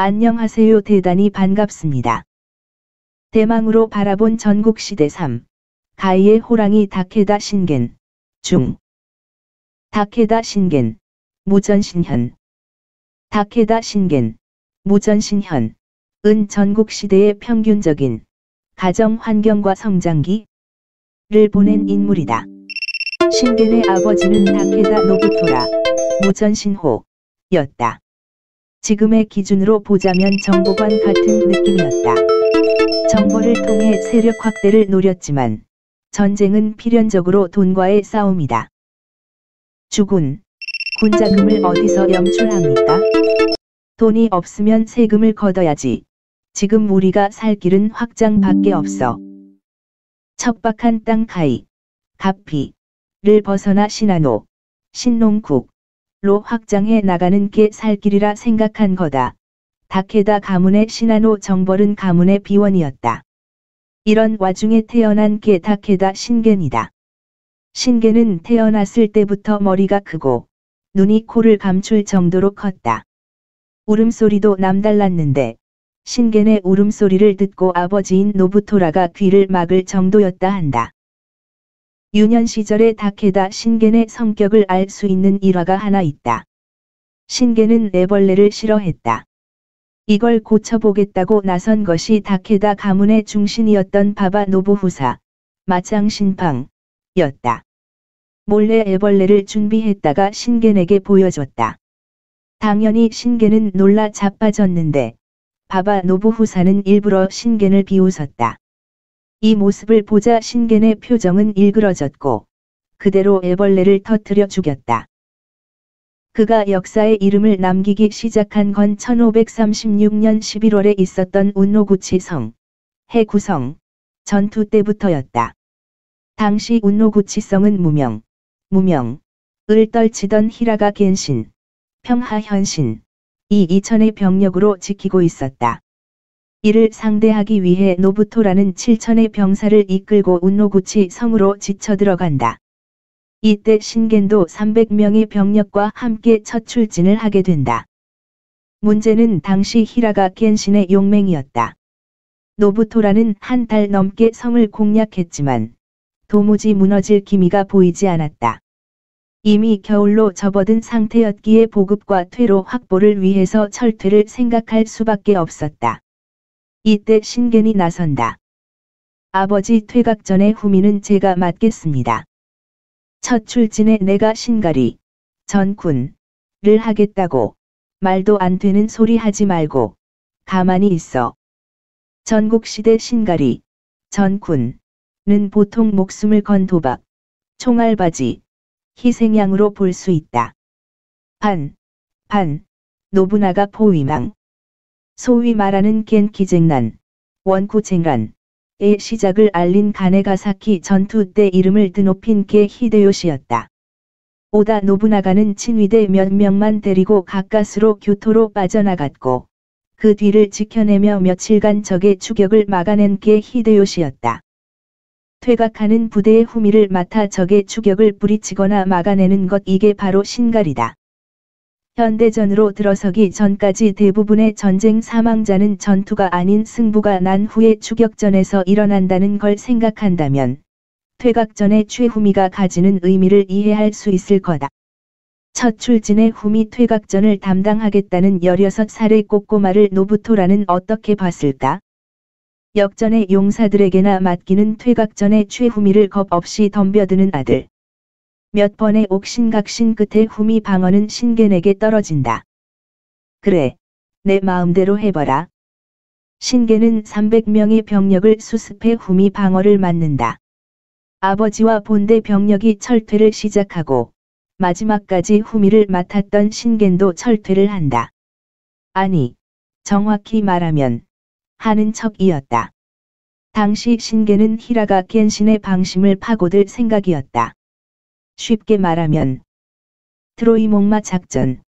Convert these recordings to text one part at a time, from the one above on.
안녕하세요. 대단히 반갑습니다. 대망으로 바라본 전국시대 3. 가이의 호랑이 다케다 신겐. 중. 다케다 신겐. 무전신현. 다케다 신겐. 무전신현. 은 전국시대의 평균적인 가정 환경과 성장기를 보낸 인물이다. 신겐의 아버지는 다케다 노부토라 무전신호였다. 지금의 기준으로 보자면 정보관 같은 느낌이었다. 정보를 통해 세력 확대를 노렸지만 전쟁은 필연적으로 돈과의 싸움이다. 주군, 군자금을 어디서 영출합니까? 돈이 없으면 세금을 걷어야지. 지금 우리가 살 길은 확장밖에 없어. 척박한 땅 가이, 가피를 벗어나 신하노, 신농국, 로 확장해 나가는 게 살 길이라 생각한 거다. 다케다 가문의 신하노 정벌은 가문의 비원이었다. 이런 와중에 태어난 게 다케다 신겐이다. 신겐은 태어났을 때부터 머리가 크고 눈이 코를 감출 정도로 컸다. 울음소리도 남달랐는데 신겐의 울음소리를 듣고 아버지인 노부토라가 귀를 막을 정도였다 한다. 유년 시절의 다케다 신겐의 성격을 알 수 있는 일화가 하나 있다. 신겐은 애벌레를 싫어했다. 이걸 고쳐보겠다고 나선 것이 다케다 가문의 중신이었던 바바 노부후사, 마짱신팡였다. 몰래 애벌레를 준비했다가 신겐에게 보여줬다. 당연히 신겐은 놀라 자빠졌는데 바바 노부후사는 일부러 신겐을 비웃었다. 이 모습을 보자 신겐의 표정은 일그러졌고 그대로 애벌레를 터뜨려 죽였다. 그가 역사에 이름을 남기기 시작한 건 1536년 11월에 있었던 운노구치성, 해구성, 전투 때부터였다. 당시 운노구치성은 무명을 떨치던 히라가 겐신, 평하현신, 이 2000의 병력으로 지키고 있었다. 이를 상대하기 위해 노부토라는 7000의 병사를 이끌고 운노구치 성으로 지쳐 들어간다. 이때 신겐도 300명의 병력과 함께 첫 출진을 하게 된다. 문제는 당시 히라가 겐신의 용맹이었다. 노부토라는 한 달 넘게 성을 공략했지만 도무지 무너질 기미가 보이지 않았다. 이미 겨울로 접어든 상태였기에 보급과 퇴로 확보를 위해서 철퇴를 생각할 수밖에 없었다. 이때 신겐이 나선다. 아버지 퇴각 전의 후미는 제가 맡겠습니다. 첫 출진에 내가 신가리, 전군을 하겠다고 말도 안 되는 소리 하지 말고 가만히 있어. 전국시대 신가리, 전군은 보통 목숨을 건 도박, 총알바지, 희생양으로 볼 수 있다. 노부나가 포위망. 소위 말하는 겐키쟁난, 원쿠쟁란의 시작을 알린 가네가사키 전투 때 이름을 드높인 게 히데요시였다. 오다 노부나가는 친위대 몇 명만 데리고 가까스로 교토로 빠져나갔고 그 뒤를 지켜내며 며칠간 적의 추격을 막아낸 게 히데요시였다. 퇴각하는 부대의 후미를 맡아 적의 추격을 뿌리치거나 막아내는 것, 이게 바로 신갈이다. 현대전으로 들어서기 전까지 대부분의 전쟁 사망자는 전투가 아닌 승부가 난 후에 추격전에서 일어난다는 걸 생각한다면 퇴각전의 최후미가 가지는 의미를 이해할 수 있을 거다. 첫 출진의 후미 퇴각전을 담당하겠다는 16살의 꼬꼬마를 노부토라는 어떻게 봤을까? 역전의 용사들에게나 맡기는 퇴각전의 최후미를 겁 없이 덤벼드는 아들. 몇 번의 옥신각신 끝에 후미 방어는 신겐에게 떨어진다. 그래, 내 마음대로 해봐라. 신겐은 300명의 병력을 수습해 후미 방어를 맡는다. 아버지와 본대 병력이 철퇴를 시작하고 마지막까지 후미를 맡았던 신겐도 철퇴를 한다. 아니, 정확히 말하면 하는 척이었다. 당시 신겐은 히라가 겐신의 방심을 파고들 생각이었다. 쉽게 말하면 트로이 목마 작전이었다.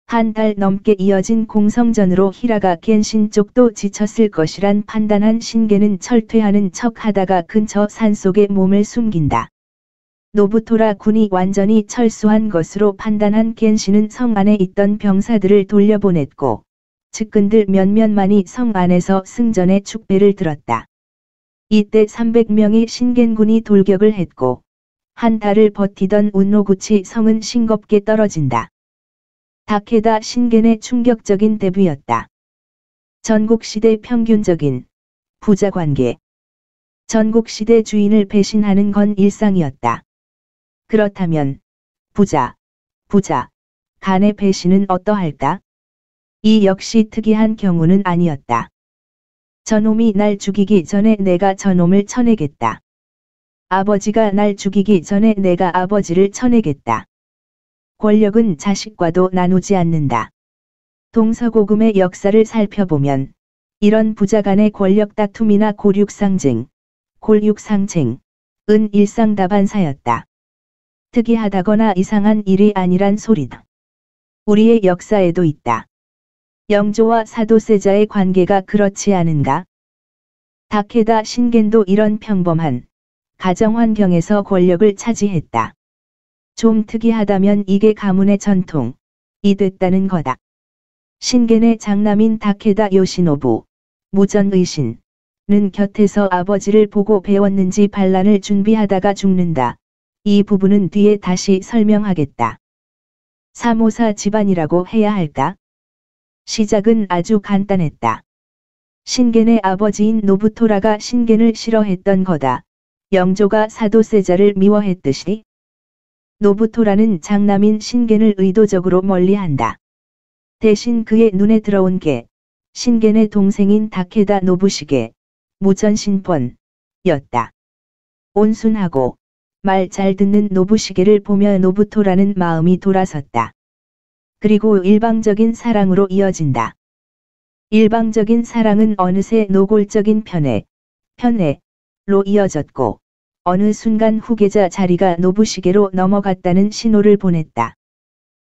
한 달 넘게 이어진 공성전으로 히라가 겐신 쪽도 지쳤을 것이란 판단한 신겐은 철퇴하는 척 하다가 근처 산속에 몸을 숨긴다. 노부토라 군이 완전히 철수한 것으로 판단한 겐시는 성 안에 있던 병사들을 돌려보냈고 측근들 몇몇만이 성 안에서 승전의 축배를 들었다. 이때 300명의 신겐군이 돌격을 했고 한 달을 버티던 운노구치 성은 싱겁게 떨어진다. 다케다 신겐의 충격적인 데뷔였다. 전국시대 평균적인 부자관계. 전국시대 주인을 배신하는 건 일상이었다. 그렇다면 부자, 간의 배신은 어떠할까? 이 역시 특이한 경우는 아니었다. 저놈이 날 죽이기 전에 내가 저놈을 쳐내겠다. 아버지가 날 죽이기 전에 내가 아버지를 쳐내겠다. 권력은 자식과도 나누지 않는다. 동서고금의 역사를 살펴보면 이런 부자 간의 권력 다툼이나 골육상쟁은 일상다반사였다. 특이하다거나 이상한 일이 아니란 소리다. 우리의 역사에도 있다. 영조와 사도세자의 관계가 그렇지 않은가? 다케다 신겐도 이런 평범한 가정환경에서 권력을 차지했다. 좀 특이하다면 이게 가문의 전통이 됐다는 거다. 신겐의 장남인 다케다 요시노부, 무전의신은 곁에서 아버지를 보고 배웠는지 반란을 준비하다가 죽는다. 이 부분은 뒤에 다시 설명하겠다. 사모사 집안이라고 해야 할까? 시작은 아주 간단했다. 신겐의 아버지인 노부토라가 신겐을 싫어했던 거다. 영조가 사도세자를 미워했듯이. 노부토라는 장남인 신겐을 의도적으로 멀리한다. 대신 그의 눈에 들어온 게 신겐의 동생인 다케다 노부시게, 무전신권이었다. 온순하고 말 잘 듣는 노부시게를 보며 노부토라는 마음이 돌아섰다. 그리고 일방적인 사랑으로 이어진다. 일방적인 사랑은 어느새 노골적인 편애로 이어졌고 어느 순간 후계자 자리가 노부시게로 넘어갔다는 신호를 보냈다.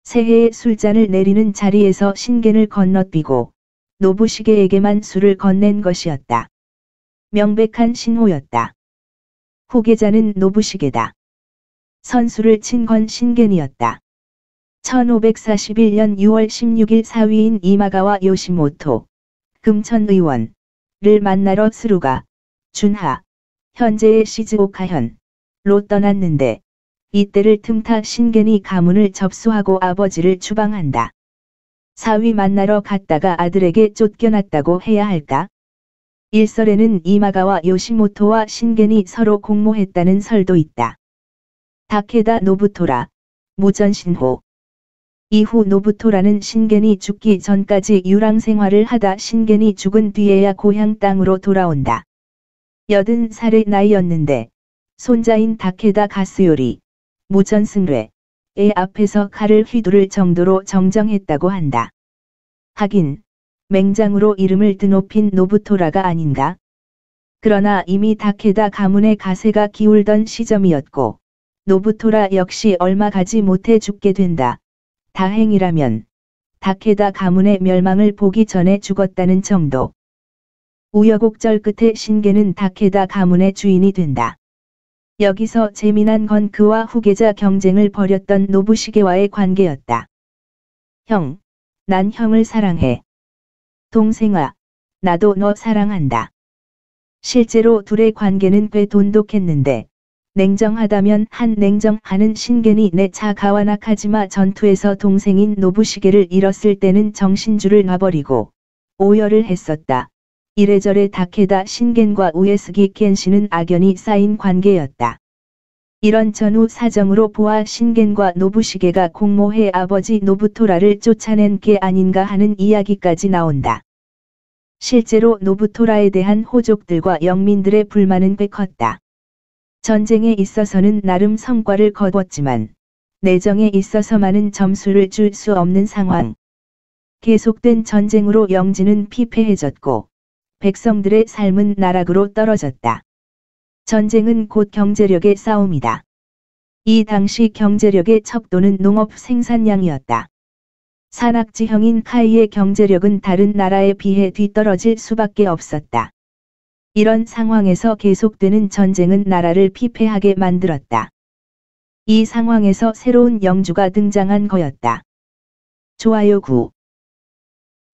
새해의 술잔을 내리는 자리에서 신겐을 건너뛰고 노부시게에게만 술을 건넨 것이었다. 명백한 신호였다. 후계자는 노부시게다. 선수를 친 건 신겐이었다. 1541년 6월 16일 사위인 이마가와 요시모토, 금천의원을 만나러 스루가, 준하, 현재의 시즈오카현로 떠났는데 이때를 틈타 신겐이 가문을 접수하고 아버지를 추방한다. 사위 만나러 갔다가 아들에게 쫓겨났다고 해야 할까? 일설에는 이마가와 요시모토와 신겐이 서로 공모했다는 설도 있다. 다케다 노부토라, 무전신호. 이후 노부토라는 신겐이 죽기 전까지 유랑 생활을 하다 신겐이 죽은 뒤에야 고향 땅으로 돌아온다. 80살의 나이였는데 손자인 다케다 가스요리, 무전승뢰의 앞에서 칼을 휘두를 정도로 정정했다고 한다. 하긴 맹장으로 이름을 드높인 노부토라가 아닌가? 그러나 이미 다케다 가문의 가세가 기울던 시점이었고 노부토라 역시 얼마 가지 못해 죽게 된다. 다행이라면 다케다 가문의 멸망을 보기 전에 죽었다는 정도. 우여곡절 끝에 신겐은 다케다 가문의 주인이 된다. 여기서 재미난 건 그와 후계자 경쟁을 벌였던 노부시게와의 관계였다. 형, 난 형을 사랑해. 동생아, 나도 너 사랑한다. 실제로 둘의 관계는 꽤 돈독했는데 냉정하다면 한 냉정하는 신겐이 내차 가와나카지마 전투에서 동생인 노부시게를 잃었을 때는 정신줄을 놔버리고 오열을 했었다. 이래저래 다케다 신겐과 우에스기 겐시는 악연이 쌓인 관계였다. 이런 전후 사정으로 보아 신겐과 노부시게가 공모해 아버지 노부토라를 쫓아낸 게 아닌가 하는 이야기까지 나온다. 실제로 노부토라에 대한 호족들과 영민들의 불만은 꽤 컸다. 전쟁에 있어서는 나름 성과를 거뒀지만 내정에 있어서만은 점수를 줄 수 없는 상황. 계속된 전쟁으로 영지는 피폐해졌고 백성들의 삶은 나락으로 떨어졌다. 전쟁은 곧 경제력의 싸움이다. 이 당시 경제력의 척도는 농업 생산량이었다. 산악지형인 카이의 경제력은 다른 나라에 비해 뒤떨어질 수밖에 없었다. 이런 상황에서 계속되는 전쟁은 나라를 피폐하게 만들었다. 이 상황에서 새로운 영주가 등장한 거였다. 좋아요 9.